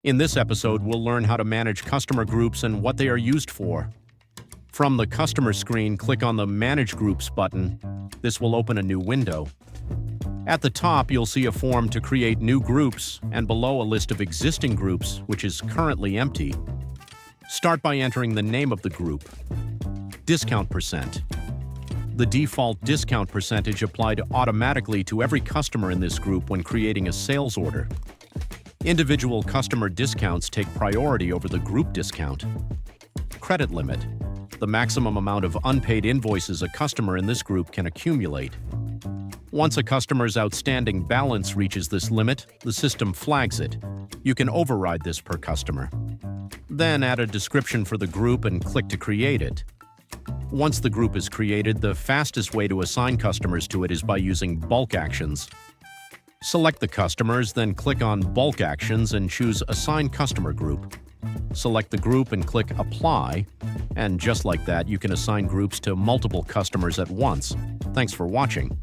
In this episode, we'll learn how to manage customer groups and what they are used for. From the customer screen, click on the Manage Groups button. This will open a new window. At the top, you'll see a form to create new groups, and below a list of existing groups, which is currently empty. Start by entering the name of the group. Discount percent. The default discount percentage applied automatically to every customer in this group when creating a sales order. Individual customer discounts take priority over the group discount. Credit limit. The maximum amount of unpaid invoices a customer in this group can accumulate. Once a customer's outstanding balance reaches this limit, the system flags it. You can override this per customer. Then add a description for the group and click to create it. Once the group is created, the fastest way to assign customers to it is by using bulk actions. Select the customers, then click on Bulk Actions and choose Assign Customer Group. Select the group and click Apply, and just like that, you can assign groups to multiple customers at once. Thanks for watching.